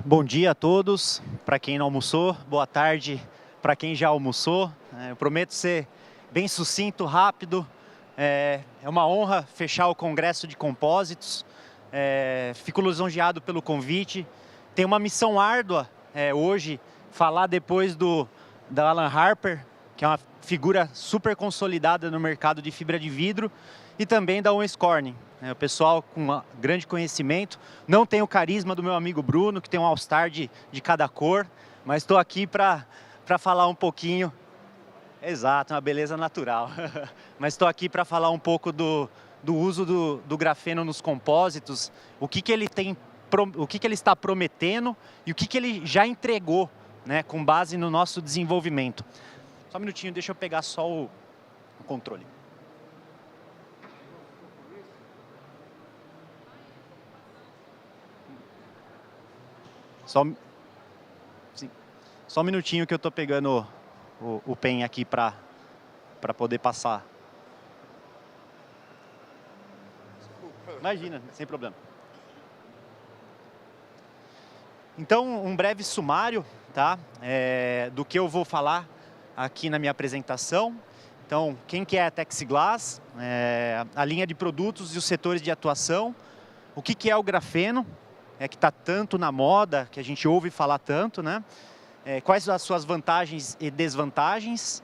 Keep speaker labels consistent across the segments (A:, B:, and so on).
A: Bom dia a todos, para quem não almoçou, boa tarde para quem já almoçou. Eu prometo ser bem sucinto, rápido. É uma honra fechar o Congresso de Compósitos. Fico lisonjeado pelo convite. Tem uma missão árdua hoje, falar depois da Alan Harper, que é uma figura super consolidada no mercado de fibra de vidro, e também da Owens Corning. O pessoal com grande conhecimento. Não tem o carisma do meu amigo Bruno, que tem um all-star de cada cor, mas estou aqui para falar um pouquinho. Exato, uma beleza natural. Mas estou aqui para falar um pouco do uso do grafeno nos compósitos, o que ele está prometendo e o que ele já entregou, né, com base no nosso desenvolvimento. Só um minutinho, deixa eu pegar só o controle. Só um minutinho que eu estou pegando o pen aqui para poder passar. Imagina, sem problema. Então, um breve sumário, tá? Do que eu vou falar aqui na minha apresentação. Então, quem que é a Texiglass, a linha de produtos e os setores de atuação, o que é o grafeno, que está tanto na moda, que a gente ouve falar tanto, né? Quais as suas vantagens e desvantagens.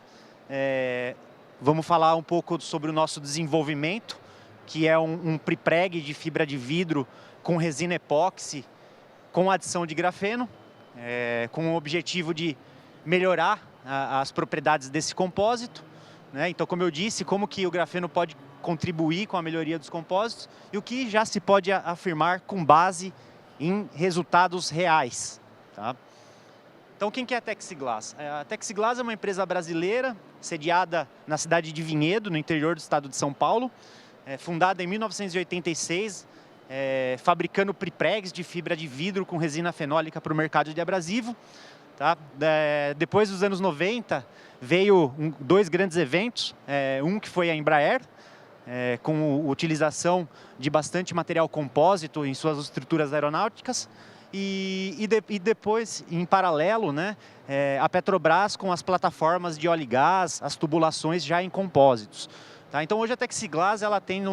A: Vamos falar um pouco sobre o nosso desenvolvimento, que é um prepreg de fibra de vidro com resina epóxi, com adição de grafeno, com o objetivo de melhorar as propriedades desse compósito, né? Então, como eu disse, como que o grafeno pode contribuir com a melhoria dos compósitos e o que já se pode afirmar com base em resultados reais, tá? Então, quem que é a Texiglass? A Texiglass é uma empresa brasileira, sediada na cidade de Vinhedo, no interior do estado de São Paulo, fundada em 1986, fabricando prepregs de fibra de vidro com resina fenólica para o mercado de abrasivo. Tá? Depois dos anos 90, veio dois grandes eventos, um que foi a Embraer, com utilização de bastante material compósito em suas estruturas aeronáuticas, e depois, em paralelo, né, a Petrobras com as plataformas de óleo e gás, as tubulações já em compósitos. Tá? Então, hoje a Texiglass ela tem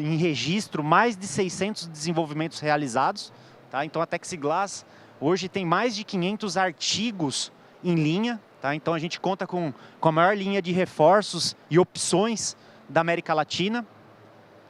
A: em registro mais de 600 desenvolvimentos realizados. Tá? Então, a Texiglass hoje tem mais de 500 artigos em linha. Tá? Então, a gente conta com a maior linha de reforços e opções da América Latina,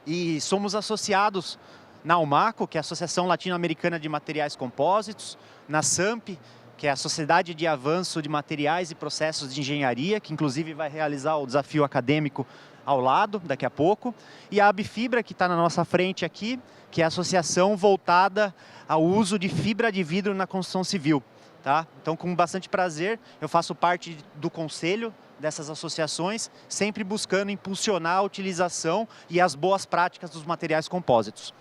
A: e somos associados na Almaco, que é a Associação Latino-Americana de Materiais Compósitos, na SAMP, que é a Sociedade de Avanço de Materiais e Processos de Engenharia, que inclusive vai realizar o desafio acadêmico ao lado, daqui a pouco, e a Abfibra, que está na nossa frente aqui, que é a associação voltada ao uso de fibra de vidro na construção civil. Tá? Então, com bastante prazer, eu faço parte do conselho dessas associações, sempre buscando impulsionar a utilização e as boas práticas dos materiais compósitos.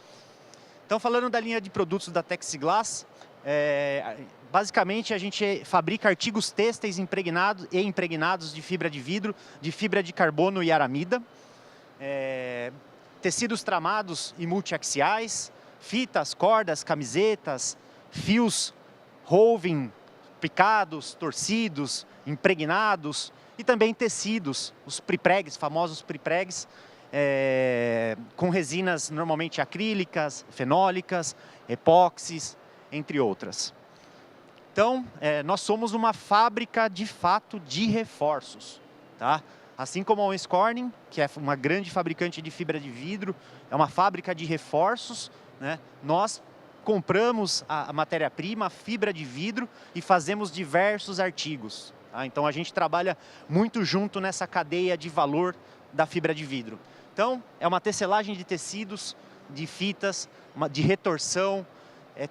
A: Então, falando da linha de produtos da Texiglass, basicamente a gente fabrica artigos têxteis impregnados de fibra de vidro, de fibra de carbono e aramida, tecidos tramados e multiaxiais, fitas, cordas, camisetas, fios roving, picados, torcidos, impregnados, e também tecidos, os prepregs, famosos prepregs, com resinas normalmente acrílicas, fenólicas, epóxis, entre outras. Então, nós somos uma fábrica de fato de reforços. Tá? Assim como a Owens Corning, que é uma grande fabricante de fibra de vidro, é uma fábrica de reforços, né? Nós compramos a matéria-prima, a fibra de vidro, e fazemos diversos artigos. Tá? Então, a gente trabalha muito junto nessa cadeia de valor da fibra de vidro. Então, é uma tecelagem de tecidos, de fitas, de retorção,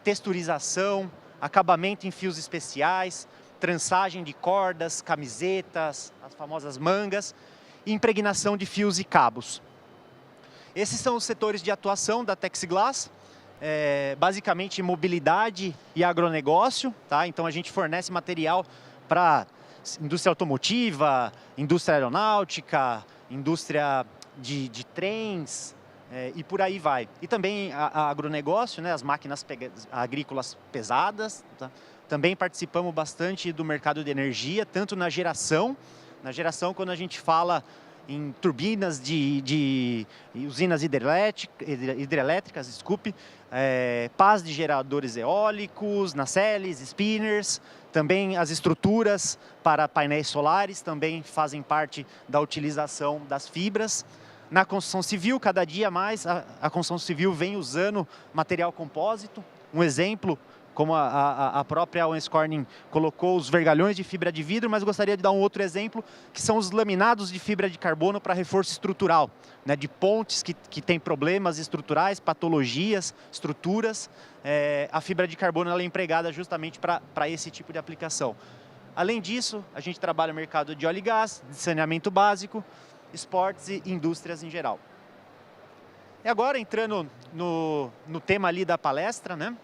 A: texturização, acabamento em fios especiais, trançagem de cordas, camisetas, as famosas mangas, e impregnação de fios e cabos. Esses são os setores de atuação da Texiglass. Basicamente mobilidade e agronegócio, tá? Então a gente fornece material para indústria automotiva, indústria aeronáutica, indústria de trens, e por aí vai. E também a agronegócio, né, as máquinas agrícolas pesadas, tá? Também participamos bastante do mercado de energia, tanto na geração quando a gente fala em turbinas de usinas hidrelétricas, desculpe, pás de geradores eólicos, nacelles, spinners, também as estruturas para painéis solares também fazem parte da utilização das fibras. Na construção civil, cada dia mais, a construção civil vem usando material compósito. Um exemplo, como a própria Owens Corning colocou os vergalhões de fibra de vidro, mas gostaria de dar um outro exemplo, que são os laminados de fibra de carbono para reforço estrutural, né, de pontes que têm problemas estruturais, patologias, estruturas. A fibra de carbono ela é empregada justamente para esse tipo de aplicação. Além disso, a gente trabalha no mercado de óleo e gás, de saneamento básico, esportes e indústrias em geral. E agora, entrando no tema ali da palestra, né?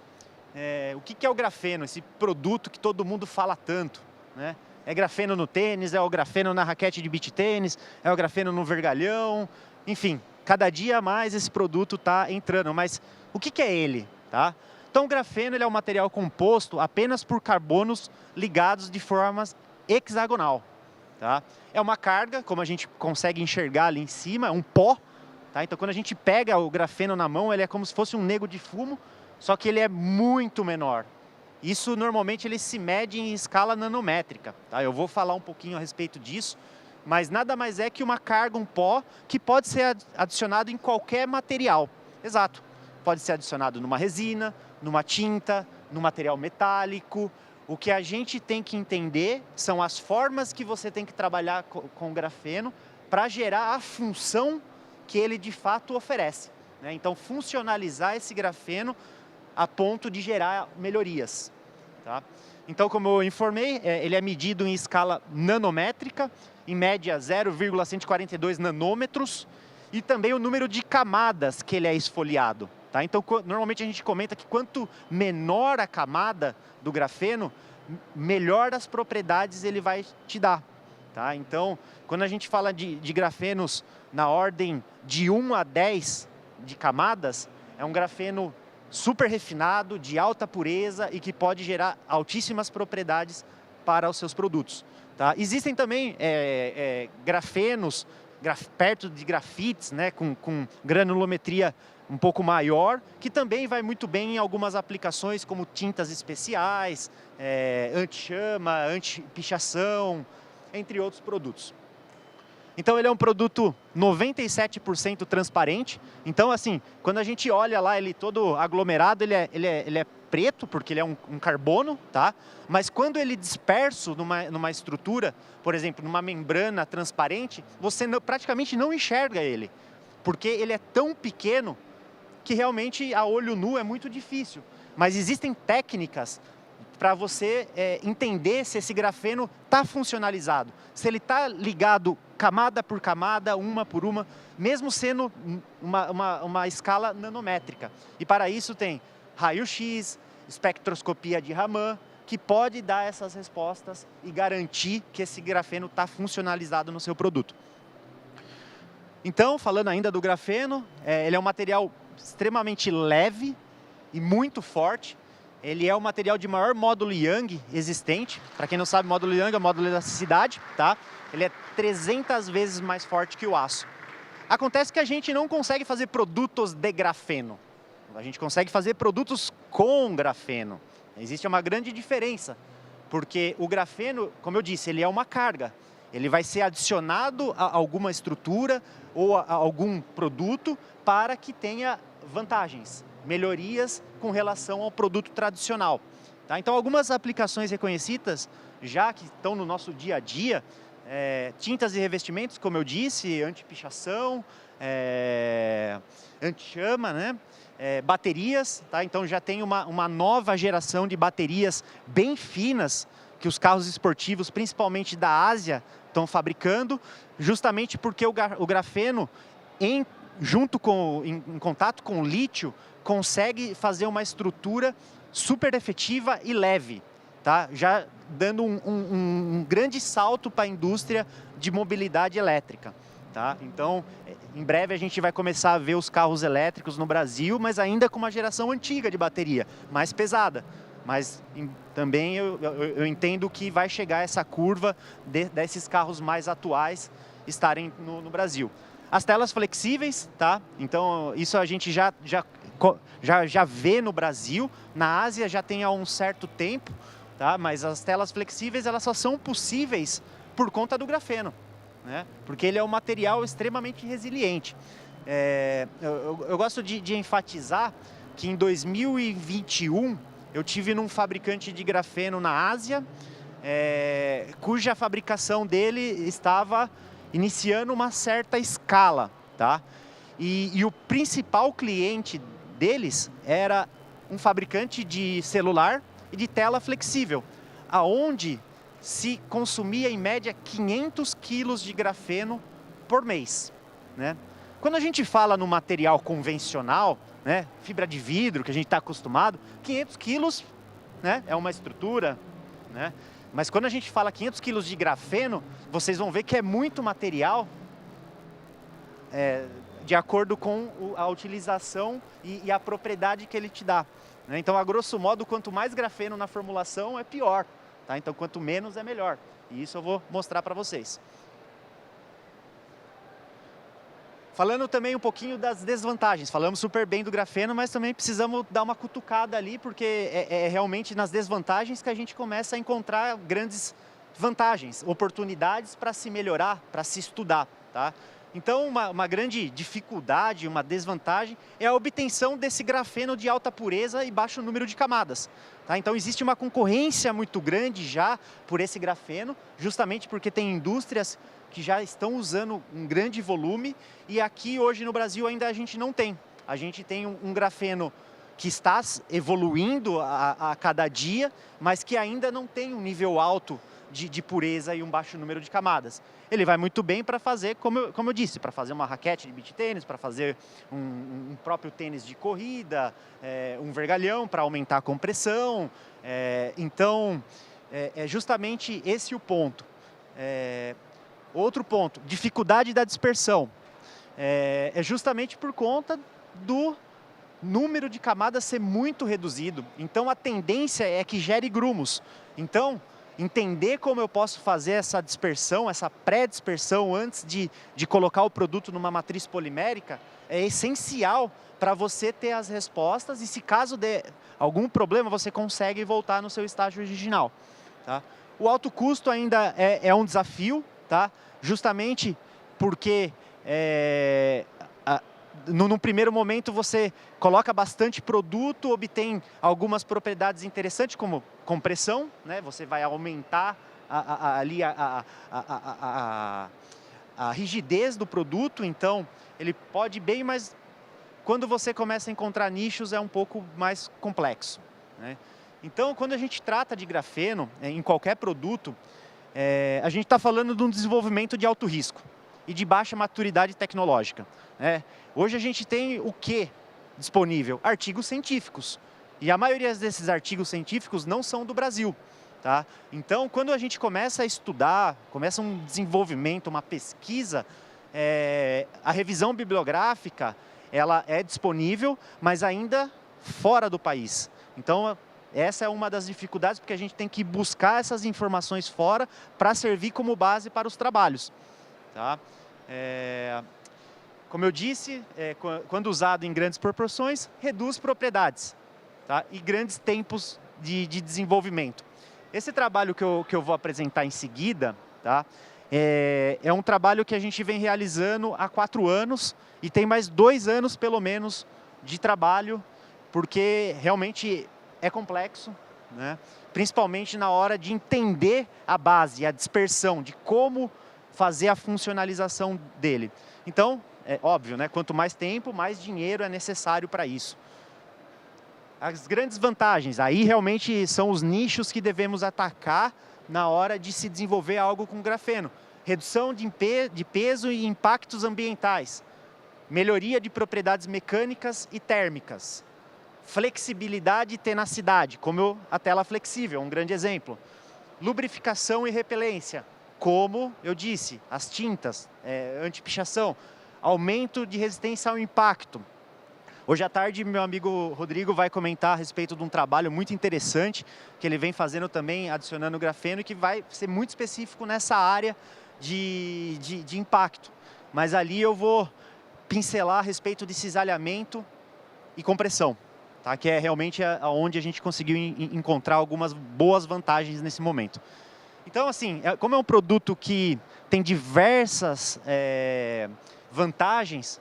A: O que é o grafeno, esse produto que todo mundo fala tanto, né? É grafeno no tênis, é o grafeno na raquete de beach tênis, é o grafeno no vergalhão, enfim, cada dia mais esse produto está entrando, mas o que é ele, tá? Então o grafeno ele é um material composto apenas por carbonos ligados de forma hexagonal, tá? É uma carga, como a gente consegue enxergar ali em cima, é um pó, tá? Então quando a gente pega o grafeno na mão, ele é como se fosse um nego de fumo, só que ele é muito menor. Isso normalmente ele se mede em escala nanométrica, tá? Eu vou falar um pouquinho a respeito disso, mas nada mais é que uma carga, um pó, que pode ser adicionado em qualquer material. Exato. Pode ser adicionado numa resina, numa tinta, num material metálico. O que a gente tem que entender são as formas que você tem que trabalhar com o grafeno para gerar a função que ele de fato oferece, né? Então, funcionalizar esse grafeno a ponto de gerar melhorias, tá? Então, como eu informei, ele é medido em escala nanométrica, em média 0,142 nanômetros, e também o número de camadas que ele é esfoliado, tá? Então, normalmente a gente comenta que quanto menor a camada do grafeno, melhor as propriedades ele vai te dar, tá? Então, quando a gente fala de grafenos na ordem de 1 a 10 de camadas, é um grafeno super refinado, de alta pureza e que pode gerar altíssimas propriedades para os seus produtos, tá? Existem também grafenos perto de grafites, né, com granulometria um pouco maior, que também vai muito bem em algumas aplicações como tintas especiais, anti-chama, anti-pichação, entre outros produtos. Então ele é um produto 97% transparente. Então assim, quando a gente olha lá ele todo aglomerado, ele é preto, porque ele é um carbono, tá? Mas quando ele disperso numa estrutura, por exemplo, numa membrana transparente, você praticamente não enxerga ele, porque ele é tão pequeno que realmente a olho nu é muito difícil. Mas existem técnicas para você entender se esse grafeno está funcionalizado, se ele está ligado camada por camada, uma por uma, mesmo sendo uma escala nanométrica. E para isso tem raio-x, espectroscopia de Raman, que pode dar essas respostas e garantir que esse grafeno está funcionalizado no seu produto. Então, falando ainda do grafeno, ele é um material extremamente leve e muito forte. Ele é o material de maior módulo Young existente. Para quem não sabe, módulo Young é o módulo de elasticidade, tá? Ele é 300 vezes mais forte que o aço. Acontece que a gente não consegue fazer produtos de grafeno. A gente consegue fazer produtos com grafeno. Existe uma grande diferença, porque o grafeno, como eu disse, ele é uma carga. Ele vai ser adicionado a alguma estrutura ou a algum produto para que tenha vantagens, melhorias com relação ao produto tradicional, tá? Então, algumas aplicações reconhecidas, já que estão no nosso dia a dia, tintas e revestimentos, como eu disse, anti-pichação, anti-chama, né? Baterias, tá? Então já tem uma nova geração de baterias bem finas que os carros esportivos, principalmente da Ásia, estão fabricando, justamente porque o grafeno, em contato com o lítio, consegue fazer uma estrutura super efetiva e leve, tá? Já dando um grande salto para a indústria de mobilidade elétrica, tá? Então, em breve a gente vai começar a ver os carros elétricos no Brasil, mas ainda com uma geração antiga de bateria, mais pesada. Mas também eu entendo que vai chegar essa curva desses carros mais atuais estarem no Brasil. As telas flexíveis, tá? Então isso a gente já vê no Brasil, na Ásia já tem há um certo tempo, tá? Mas as telas flexíveis elas só são possíveis por conta do grafeno, né? Porque ele é um material extremamente resiliente. Eu gosto de enfatizar que em 2021 eu tive num fabricante de grafeno na Ásia, cuja fabricação dele estava iniciando uma certa escala, tá? E o principal cliente deles era um fabricante de celular e de tela flexível, aonde se consumia em média 500 quilos de grafeno por mês, né? Quando a gente fala no material convencional, né, fibra de vidro, que a gente está acostumado, 500 quilos, né, é uma estrutura, né? Mas quando a gente fala 500 quilos de grafeno, vocês vão ver que é muito material de acordo com a utilização e a propriedade que ele te dá, né? Então, a grosso modo, quanto mais grafeno na formulação, é pior, tá? Então, quanto menos é melhor. E isso eu vou mostrar para vocês. Falando também um pouquinho das desvantagens. Falamos super bem do grafeno, mas também precisamos dar uma cutucada ali, porque é realmente nas desvantagens que a gente começa a encontrar grandes vantagens, oportunidades para se melhorar, para se estudar, tá? Então, uma grande dificuldade, uma desvantagem, é a obtenção desse grafeno de alta pureza e baixo número de camadas, tá? Então, existe uma concorrência muito grande já por esse grafeno, justamente porque tem indústrias que já estão usando um grande volume, e aqui hoje no Brasil ainda a gente não tem. A gente tem um grafeno que está evoluindo a cada dia, mas que ainda não tem um nível alto de pureza e um baixo número de camadas. Ele vai muito bem para fazer, como eu disse, para fazer uma raquete de beach tênis, para fazer um próprio tênis de corrida, um vergalhão para aumentar a compressão. Então, é justamente esse o ponto. Outro ponto, dificuldade da dispersão. É justamente por conta do número de camadas ser muito reduzido. Então, a tendência é que gere grumos. Então, entender como eu posso fazer essa dispersão, essa pré-dispersão antes de colocar o produto numa matriz polimérica é essencial para você ter as respostas e, se caso der algum problema, você consegue voltar no seu estágio original, tá? O alto custo ainda é um desafio, tá? Justamente porque no primeiro momento você coloca bastante produto, obtém algumas propriedades interessantes, como compressão, né? Você vai aumentar ali a rigidez do produto, então ele pode ir bem, mas quando você começa a encontrar nichos é um pouco mais complexo, né? Então, quando a gente trata de grafeno em qualquer produto, a gente está falando de um desenvolvimento de alto risco e de baixa maturidade tecnológica, né? Hoje a gente tem o que disponível? Artigos científicos. E a maioria desses artigos científicos não são do Brasil, tá? Então, quando a gente começa a estudar, começa um desenvolvimento, uma pesquisa, a revisão bibliográfica, ela é disponível, mas ainda fora do país. Então, essa é uma das dificuldades, porque a gente tem que buscar essas informações fora para servir como base para os trabalhos, tá? Como eu disse, quando usado em grandes proporções, reduz propriedades, tá? E grandes tempos de desenvolvimento. Esse trabalho que eu vou apresentar em seguida, tá? É um trabalho que a gente vem realizando há 4 anos e tem mais 2 anos, pelo menos, de trabalho, porque realmente é complexo, né? Principalmente na hora de entender a base, a dispersão, de como fazer a funcionalização dele. Então, é óbvio, né? Quanto mais tempo, mais dinheiro é necessário para isso. As grandes vantagens, aí realmente são os nichos que devemos atacar na hora de se desenvolver algo com grafeno. Redução de peso e impactos ambientais. Melhoria de propriedades mecânicas e térmicas. Flexibilidade e tenacidade, como a tela flexível, um grande exemplo. Lubrificação e repelência. como eu disse, as tintas, anti-pichação, aumento de resistência ao impacto. Hoje à tarde, meu amigo Rodrigo vai comentar a respeito de um trabalho muito interessante que ele vem fazendo também, adicionando grafeno, e que vai ser muito específico nessa área de impacto. Mas ali eu vou pincelar a respeito de cisalhamento e compressão, tá? Que é realmente onde a gente conseguiu encontrar algumas boas vantagens nesse momento. Então, assim, como é um produto que tem diversas vantagens,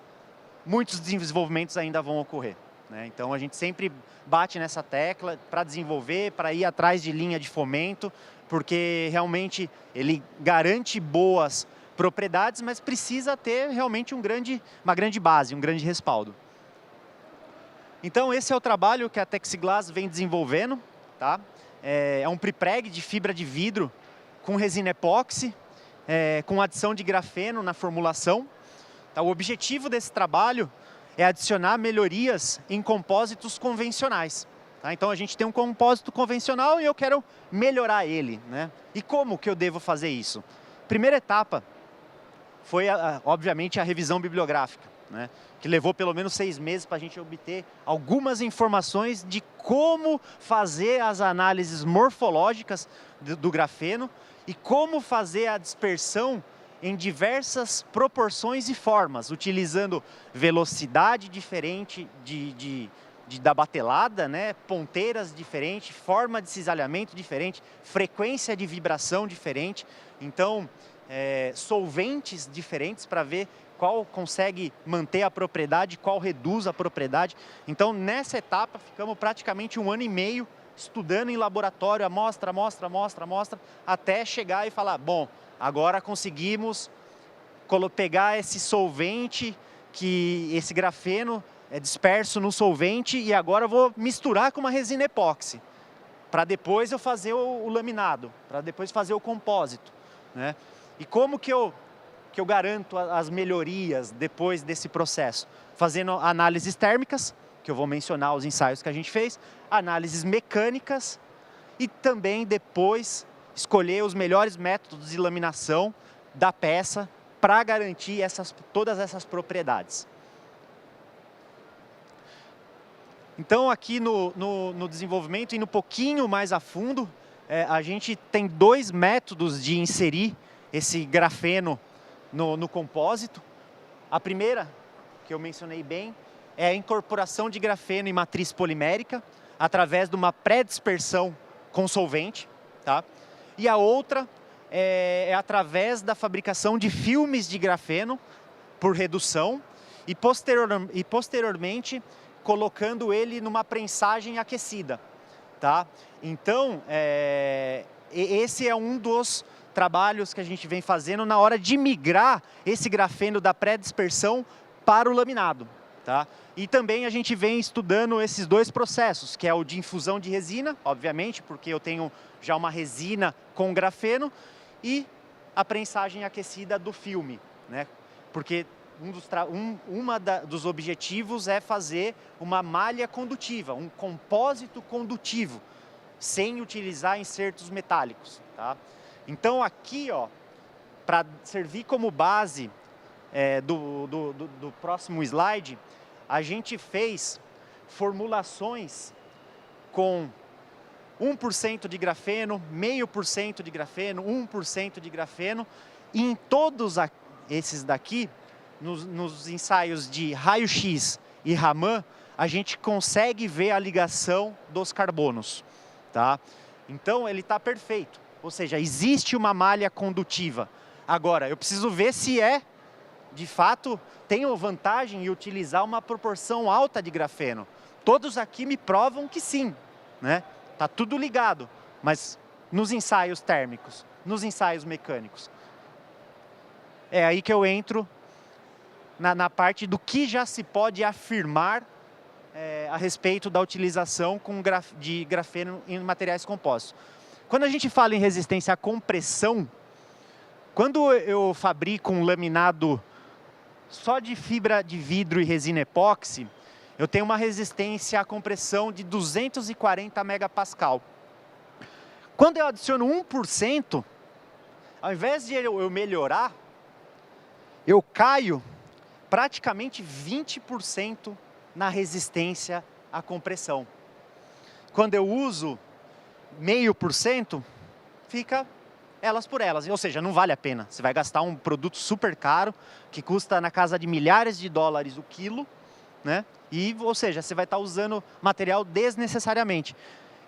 A: muitos desenvolvimentos ainda vão ocorrer, né? Então, a gente sempre bate nessa tecla para desenvolver, para ir atrás de linha de fomento, porque realmente ele garante boas propriedades, mas precisa ter realmente uma grande base, um grande respaldo. Então, esse é o trabalho que a Texiglass vem desenvolvendo, tá? É um prepreg de fibra de vidro com resina epóxi, com adição de grafeno na formulação. Tá? O objetivo desse trabalho é adicionar melhorias em compósitos convencionais. Tá? Então, a gente tem um compósito convencional e eu quero melhorar ele, né? E como que eu devo fazer isso? Primeira etapa foi, obviamente, a revisão bibliográfica, né? Que levou pelo menos 6 meses para a gente obter algumas informações de como fazer as análises morfológicas do grafeno e como fazer a dispersão em diversas proporções e formas, utilizando velocidade diferente da batelada, né? Ponteiras diferentes, forma de cisalhamento diferente, frequência de vibração diferente. Então, solventes diferentes para ver qual consegue manter a propriedade, qual reduz a propriedade. Então, nessa etapa, ficamos praticamente 1 ano e meio estudando em laboratório, amostra, até chegar e falar, bom, agora conseguimos pegar esse solvente, esse grafeno é disperso no solvente, e agora eu vou misturar com uma resina epóxi, para depois eu fazer o laminado, para depois fazer o compósito, né? E como que eu garanto as melhorias depois desse processo? Fazendo análises térmicas, que eu vou mencionar os ensaios que a gente fez, análises mecânicas e também depois escolher os melhores métodos de laminação da peça para garantir todas essas propriedades. Então, aqui no desenvolvimento, indo um pouquinho mais a fundo, a gente tem 2 métodos de inserir esse grafeno no compósito. A primeira, que eu mencionei bem, é a incorporação de grafeno em matriz polimérica, através de uma pré-dispersão com solvente, tá? E a outra é através da fabricação de filmes de grafeno por redução e posteriormente colocando ele numa prensagem aquecida, tá? Então, esse é um dos trabalhos que a gente vem fazendo na hora de migrar esse grafeno da pré-dispersão para o laminado, tá? E também a gente vem estudando esses 2 processos, que é o de infusão de resina, obviamente, porque eu tenho já uma resina com grafeno, e a prensagem aquecida do filme, né? Porque dos objetivos é fazer uma malha condutiva, um compósito condutivo, sem utilizar insertos metálicos, tá? Então aqui, ó, para servir como base do próximo slide, a gente fez formulações com 1% de grafeno, 0,5% de grafeno, 1% de grafeno, e em todos esses daqui, nos ensaios de raio-x e Raman, a gente consegue ver a ligação dos carbonos, tá? Então, ele está perfeito, ou seja, existe uma malha condutiva. Agora, eu preciso ver se de fato, tenho vantagem em utilizar uma proporção alta de grafeno. Todos aqui me provam que sim, né? Tá tudo ligado, mas nos ensaios térmicos, nos ensaios mecânicos, é aí que eu entro na parte do que já se pode afirmar a respeito da utilização de grafeno em materiais compostos. Quando a gente fala em resistência à compressão, quando eu fabrico um laminado só de fibra de vidro e resina epóxi, eu tenho uma resistência à compressão de 240 megapascal. Quando eu adiciono 1%, Ao invés de eu melhorar, eu caio praticamente 20% na resistência à compressão. Quando eu uso 0,5%, fica elas por elas, ou seja, não vale a pena. Você vai gastar um produto super caro, que custa na casa de milhares de dólares o quilo, né? E, ou seja, você vai estar usando material desnecessariamente.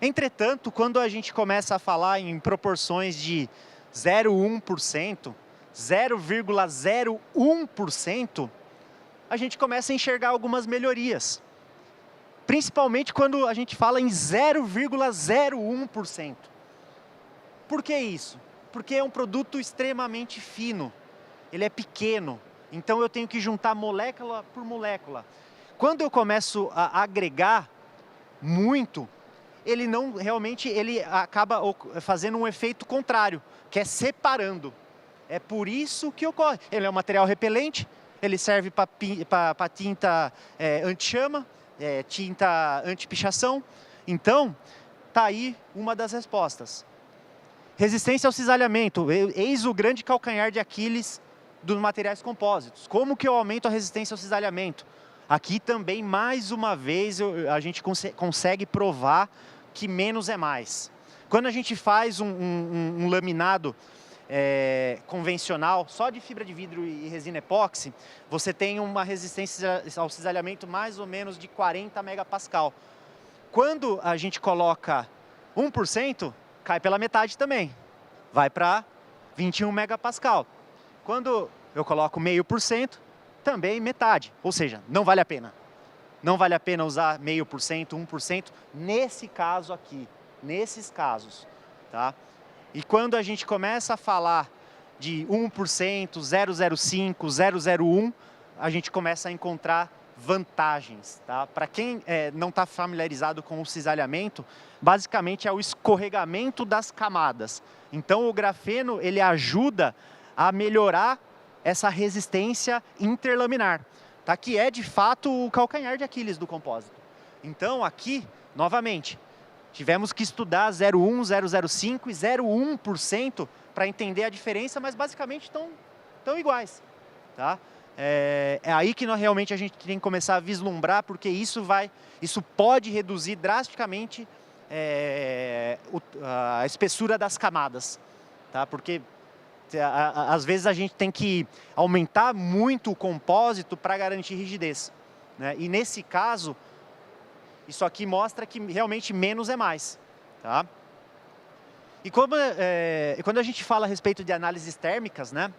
A: Entretanto, quando a gente começa a falar em proporções de 0,1%, 0,01%, a gente começa a enxergar algumas melhorias. Principalmente quando a gente fala em 0,01%. Por que isso? Porque é um produto extremamente fino, ele é pequeno, então eu tenho que juntar molécula por molécula. Quando eu começo a agregar muito, ele não realmente, ele acaba fazendo um efeito contrário, que é separando. É por isso que ocorre. Ele é um material repelente, ele serve para tinta anti-chama, tinta anti-pichação. Então, tá aí uma das respostas. Resistência ao cisalhamento, eis o grande calcanhar de Aquiles dos materiais compósitos. Como que eu aumento a resistência ao cisalhamento? Aqui também, mais uma vez, a gente consegue provar que menos é mais. Quando a gente faz um laminado convencional, só de fibra de vidro e resina epóxi, você tem uma resistência ao cisalhamento mais ou menos de 40 megapascal. Quando a gente coloca 1%, cai pela metade também, vai para 21 megapascal. Quando eu coloco 0,5%, também metade, ou seja, não vale a pena. Não vale a pena usar 0,5%, 1%, nesse caso aqui, nesses casos, tá? E quando a gente começa a falar de 1%, 0,05%, 0,01%, a gente começa a encontrar vantagens, tá? Para quem não está familiarizado com o cisalhamento, basicamente é o escorregamento das camadas. Então o grafeno ele ajuda a melhorar essa resistência interlaminar, tá? Que é de fato o calcanhar de Aquiles do compósito. Então aqui, novamente, tivemos que estudar 0,1, 0,05 e 0,1% para entender a diferença, mas basicamente estão iguais, tá? É aí que realmente a gente tem que começar a vislumbrar, porque isso pode reduzir drasticamente a espessura das camadas, tá? Porque às vezes a gente tem que aumentar muito o compósito para garantir rigidez, né? E nesse caso, isso aqui mostra que realmente menos é mais, tá? E quando a gente fala a respeito de análises térmicas, né?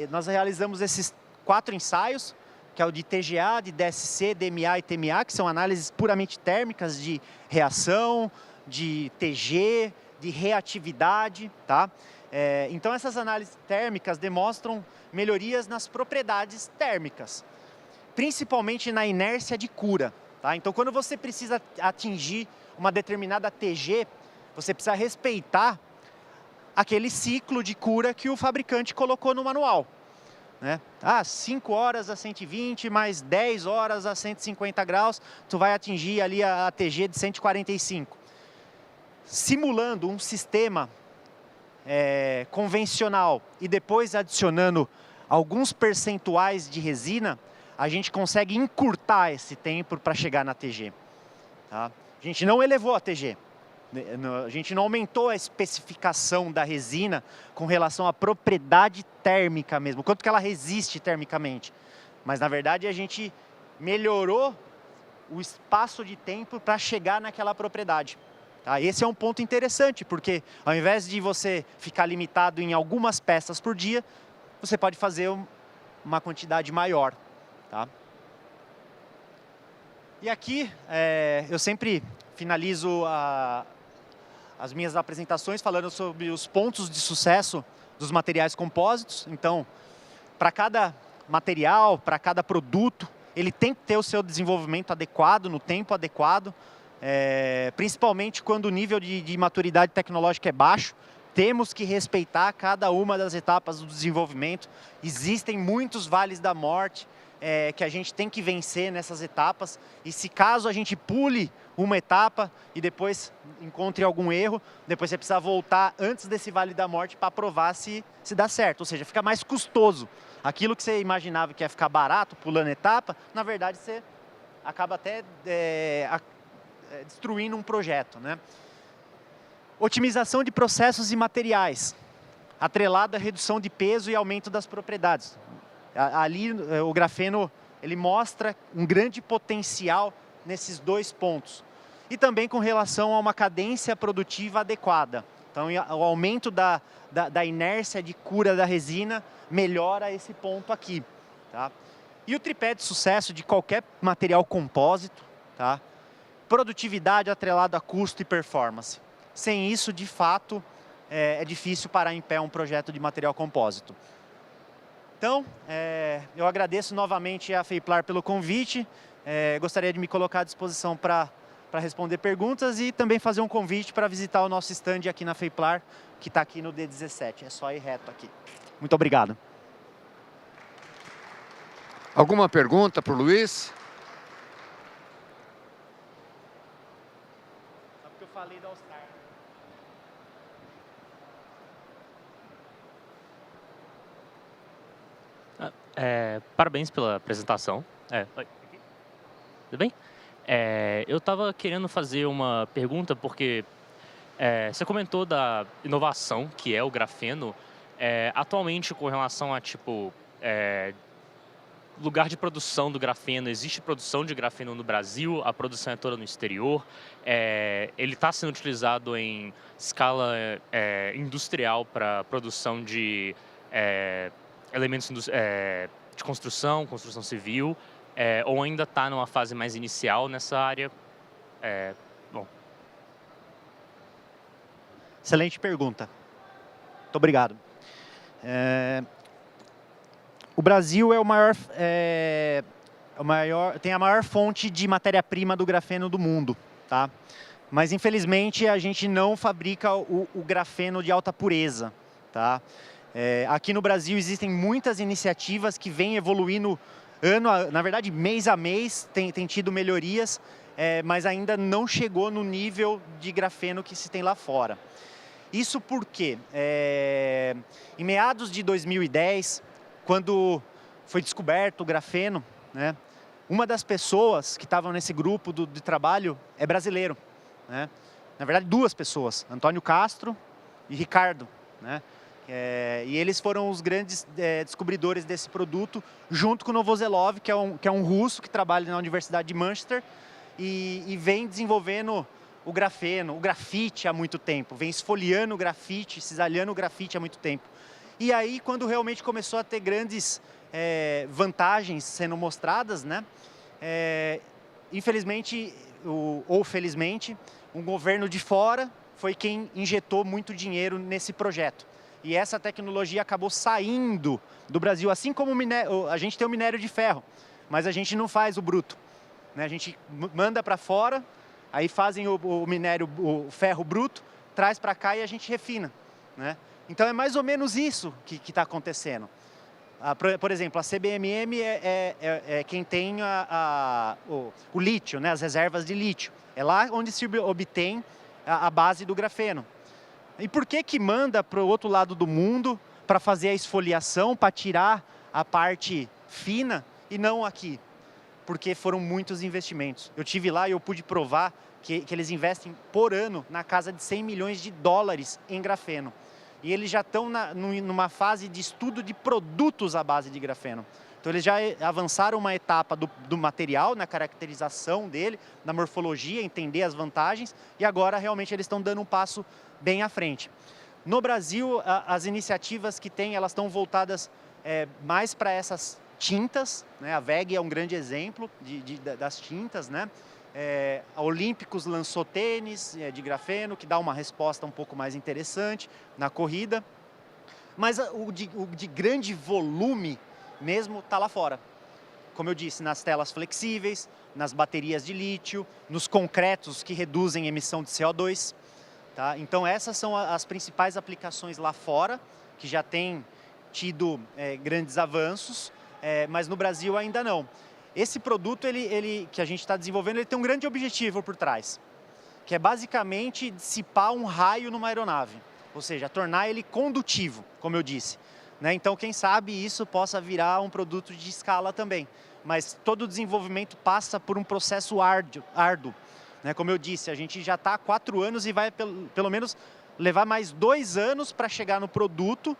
A: Nós realizamos esses 4 ensaios, que é o de TGA, de DSC, DMA e TMA, que são análises puramente térmicas de reação, de TG, de reatividade, tá? Então essas análises térmicas demonstram melhorias nas propriedades térmicas, principalmente na inércia de cura, tá? Então quando você precisa atingir uma determinada TG, você precisa respeitar aquele ciclo de cura que o fabricante colocou no manual, né? 5 horas a 120, mais 10 horas a 150 graus, tu vai atingir ali a TG de 145. Simulando um sistema convencional e depois adicionando alguns percentuais de resina, a gente consegue encurtar esse tempo para chegar na TG, tá? A gente não elevou a TG. A gente não aumentou a especificação da resina com relação à propriedade térmica mesmo, quanto que ela resiste termicamente. Mas, na verdade, a gente melhorou o espaço de tempo para chegar naquela propriedade. Tá? Esse é um ponto interessante, porque ao invés de você ficar limitado em algumas peças por dia, você pode fazer uma quantidade maior. Tá? E aqui, eu sempre finalizo as minhas apresentações falando sobre os pontos de sucesso dos materiais compósitos. Então, para cada material, para cada produto, ele tem que ter o seu desenvolvimento adequado, no tempo adequado, principalmente quando o nível de maturidade tecnológica é baixo. Temos que respeitar cada uma das etapas do desenvolvimento. Existem muitos vales da morte que a gente tem que vencer nessas etapas. E se caso a gente pule uma etapa e depois encontre algum erro, depois você precisa voltar antes desse Vale da Morte para provar se dá certo, ou seja, fica mais custoso. Aquilo que você imaginava que ia ficar barato, pulando etapa, na verdade você acaba até destruindo um projeto, né? Otimização de processos e materiais, atrelada à redução de peso e aumento das propriedades. Ali o grafeno ele mostra um grande potencial nesses dois pontos. E também com relação a uma cadência produtiva adequada. Então o aumento da inércia de cura da resina melhora esse ponto aqui. Tá? E o tripé de sucesso de qualquer material compósito, tá? Produtividade atrelada a custo e performance. Sem isso, de fato, é difícil parar em pé um projeto de material compósito. Então, eu agradeço novamente a Feiplar pelo convite, gostaria de me colocar à disposição para responder perguntas e também fazer um convite para visitar o nosso stand aqui na Feiplar, que está aqui no D17, é só ir reto aqui. Muito obrigado.
B: Alguma pergunta para o Luiz?
A: Só porque eu falei da All-Star.
C: Parabéns pela apresentação. Oi. Tudo bem? Eu estava querendo fazer uma pergunta porque você comentou da inovação que é o grafeno. Atualmente, com relação a lugar de produção do grafeno, existe produção de grafeno no Brasil, a produção é toda no exterior, ele está sendo utilizado em escala industrial para produção de elementos de construção civil, ou ainda está numa fase mais inicial nessa área? Bom.
A: Excelente pergunta. Muito obrigado. O Brasil tem a maior fonte de matéria-prima do grafeno do mundo, tá? Mas infelizmente a gente não fabrica o grafeno de alta pureza, tá? Aqui no Brasil existem muitas iniciativas que vêm evoluindo na verdade mês a mês tem tido melhorias, mas ainda não chegou no nível de grafeno que se tem lá fora. Isso porque em meados de 2010, quando foi descoberto o grafeno, né, uma das pessoas que estavam nesse grupo de trabalho é brasileiro, né? Na verdade, duas pessoas, Antônio Castro e Ricardo, né? E eles foram os grandes descobridores desse produto, junto com o Novoselov, que é um russo que trabalha na Universidade de Manchester e vem desenvolvendo o grafeno, o grafite há muito tempo, vem esfoliando o grafite, cisalhando o grafite há muito tempo. E aí, quando realmente começou a ter grandes vantagens sendo mostradas, né, infelizmente, ou felizmente, um governo de fora foi quem injetou muito dinheiro nesse projeto. E essa tecnologia acabou saindo do Brasil, assim como a gente tem o minério de ferro, mas a gente não faz o bruto, né? A gente manda para fora, aí fazem o minério, o ferro bruto, traz para cá e a gente refina, né? Então é mais ou menos isso que está acontecendo. Por exemplo, a CBMM é quem tem o lítio, né? As reservas de lítio. É lá onde se obtém a base do grafeno. E por que manda para o outro lado do mundo para fazer a esfoliação, para tirar a parte fina e não aqui? Porque foram muitos investimentos. Eu tive lá e eu pude provar que eles investem por ano na casa de 100 milhões de dólares em grafeno. E eles já estão numa fase de estudo de produtos à base de grafeno. Então eles já avançaram uma etapa do material, na caracterização dele, na morfologia, entender as vantagens, e agora realmente eles estão dando um passo bem à frente. No Brasil, as iniciativas que tem, elas estão voltadas mais para essas tintas, né? A WEG é um grande exemplo das tintas, né? A Olímpicos lançou tênis de grafeno, que dá uma resposta um pouco mais interessante na corrida. Mas o de grande volume mesmo está lá fora. Como eu disse, nas telas flexíveis, nas baterias de lítio, nos concretos que reduzem a emissão de CO2. Tá? Então essas são as principais aplicações lá fora, que já têm tido grandes avanços, mas no Brasil ainda não. esse produto que a gente está desenvolvendo, ele tem um grande objetivo por trás, que é basicamente dissipar um raio numa aeronave, ou seja, tornar ele condutivo, como eu disse. Né? Então, quem sabe isso possa virar um produto de escala também. Mas todo o desenvolvimento passa por um processo árduo. Né? Como eu disse, a gente já está há 4 anos e vai pelo menos levar mais 2 anos para chegar no produto,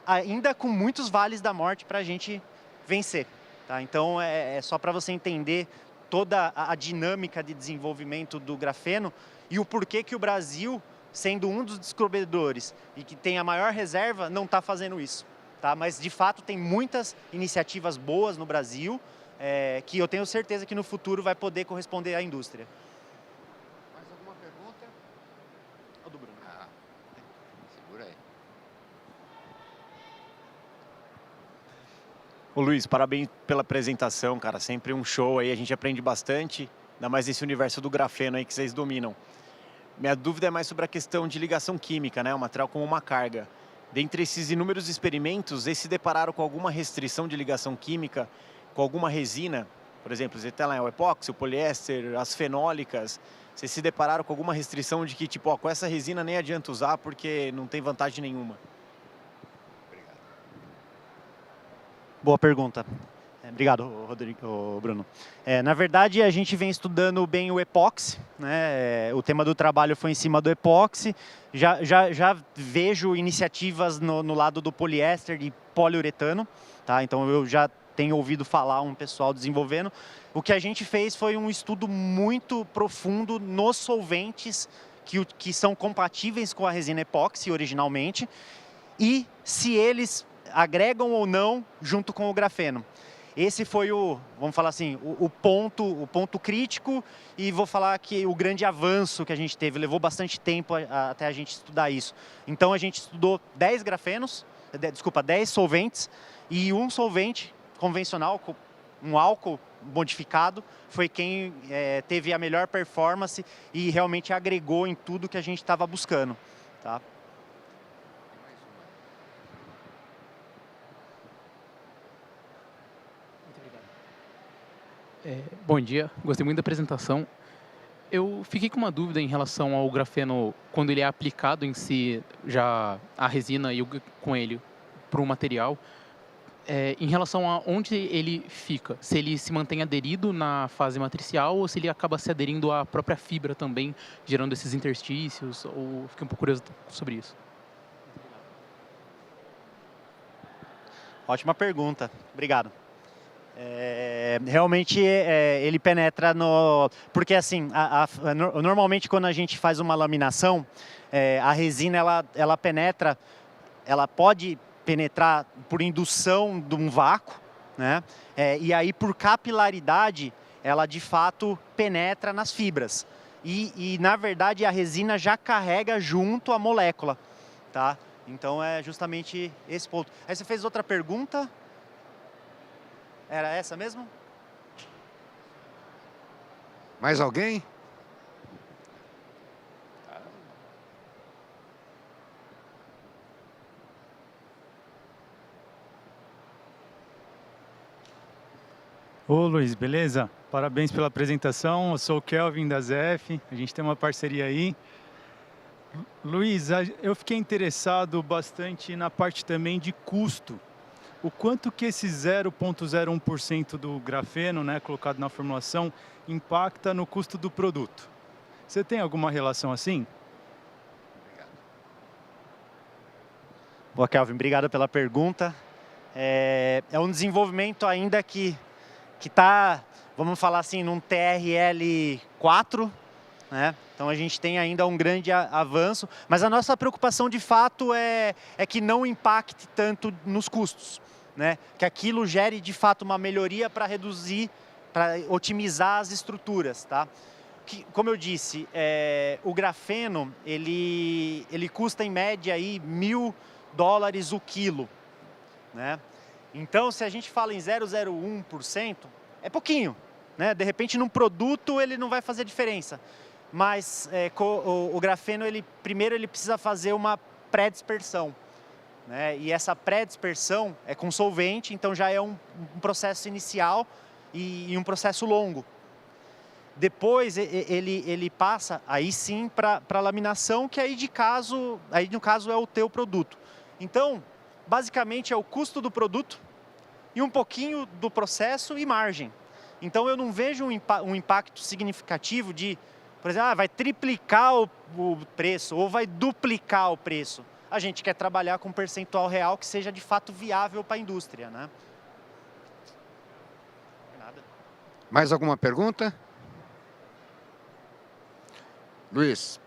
A: ainda com muitos vales da morte para a gente vencer. Tá? Então, é só para você entender toda a dinâmica de desenvolvimento do grafeno e o porquê que o Brasil, sendo um dos descobridores e que tem a maior reserva, não está fazendo isso. Tá? Mas, de fato, tem muitas iniciativas boas no Brasil, que eu tenho certeza que no futuro vai poder corresponder à indústria.
B: Mais alguma pergunta?
A: O do Bruno.
B: Segura aí.
D: Ô Luiz, parabéns pela apresentação, cara. Sempre um show aí, a gente aprende bastante, ainda mais esse universo do grafeno aí que vocês dominam. Minha dúvida é mais sobre a questão de ligação química, né? O material como uma carga. Dentre esses inúmeros experimentos, vocês se depararam com alguma restrição de ligação química com alguma resina? Por exemplo, você tem lá o epóxi, o poliéster, as fenólicas. Vocês se depararam com alguma restrição de que, tipo, ó, com essa resina nem adianta usar porque não tem vantagem nenhuma?
A: Boa pergunta. Obrigado, Bruno. Na verdade, a gente vem estudando bem o epóxi, né? O tema do trabalho foi em cima do epóxi. Já vejo iniciativas no lado do poliéster e poliuretano. Tá? Então, eu já tenho ouvido falar um pessoal desenvolvendo. O que a gente fez foi um estudo muito profundo nos solventes que são compatíveis com a resina epóxi originalmente e se eles agregam ou não junto com o grafeno. Esse foi vamos falar assim, o ponto crítico e vou falar que o grande avanço que a gente teve, levou bastante tempo até a gente estudar isso. Então a gente estudou 10 solventes e um solvente convencional, um álcool modificado, foi quem teve a melhor performance e realmente agregou em tudo que a gente estava buscando. Tá?
E: Bom dia, gostei muito da apresentação. Eu fiquei com uma dúvida em relação ao grafeno, quando ele é aplicado em si, já a resina e com ele para o material, em relação a onde ele fica, se ele se mantém aderido na fase matricial ou se ele acaba se aderindo à própria fibra também, gerando esses interstícios, ou fiquei um pouco curioso sobre isso.
A: Ótima pergunta, obrigado. Realmente ele penetra no... Porque assim, normalmente quando a gente faz uma laminação, a resina ela penetra, ela pode penetrar por indução de um vácuo, né? E aí por capilaridade ela de fato penetra nas fibras. E na verdade a resina já carrega junto a molécula, tá? Então é justamente esse ponto. Aí você fez outra pergunta? Era essa mesmo?
B: Mais alguém?
F: Ô Luiz, beleza? Parabéns pela apresentação. Eu sou o Kelvin da ZF, a gente tem uma parceria aí. Luiz, eu fiquei interessado bastante na parte também de custo. O quanto que esse 0,01% do grafeno, né, colocado na formulação, impacta no custo do produto? Você tem alguma relação assim?
A: Boa, Kelvin, obrigado pela pergunta. É um desenvolvimento ainda que está, vamos falar assim, num TRL 4, né? Então a gente tem ainda um grande avanço, mas a nossa preocupação de fato é que não impacte tanto nos custos, né? Que aquilo gere de fato uma melhoria para reduzir, para otimizar as estruturas, tá? Como eu disse, o grafeno ele custa em média aí $1.000 o quilo, né? Então se a gente fala em 0,01%, é pouquinho, né? De repente num produto ele não vai fazer diferença. Mas o grafeno, primeiro ele precisa fazer uma pré-dispersão, né? E essa pré-dispersão é com solvente, então já é um processo inicial e um processo longo. Depois ele passa aí sim para laminação, que aí no caso é o teu produto. Então, basicamente é o custo do produto e um pouquinho do processo e margem. Então eu não vejo um impacto significativo de, por exemplo, vai triplicar o preço ou vai duplicar o preço. A gente quer trabalhar com um percentual real que seja de fato viável para a indústria, né? Nada.
B: Mais alguma pergunta? Luiz,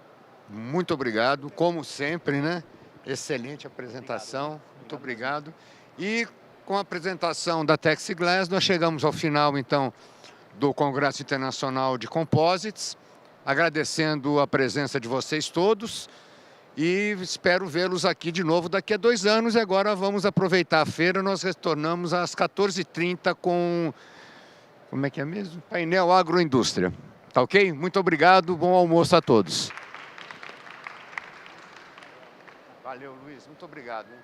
B: muito obrigado, como sempre, né? Excelente apresentação, muito obrigado. E com a apresentação da Texiglass, nós chegamos ao final, então, do Congresso Internacional de Composites, agradecendo a presença de vocês todos e espero vê-los aqui de novo daqui a 2 anos. E agora vamos aproveitar a feira, nós retornamos às 14h30 com, como é que é mesmo? Painel Agroindústria. Tá ok? Muito obrigado, bom almoço a todos. Valeu, Luiz, muito obrigado. Hein?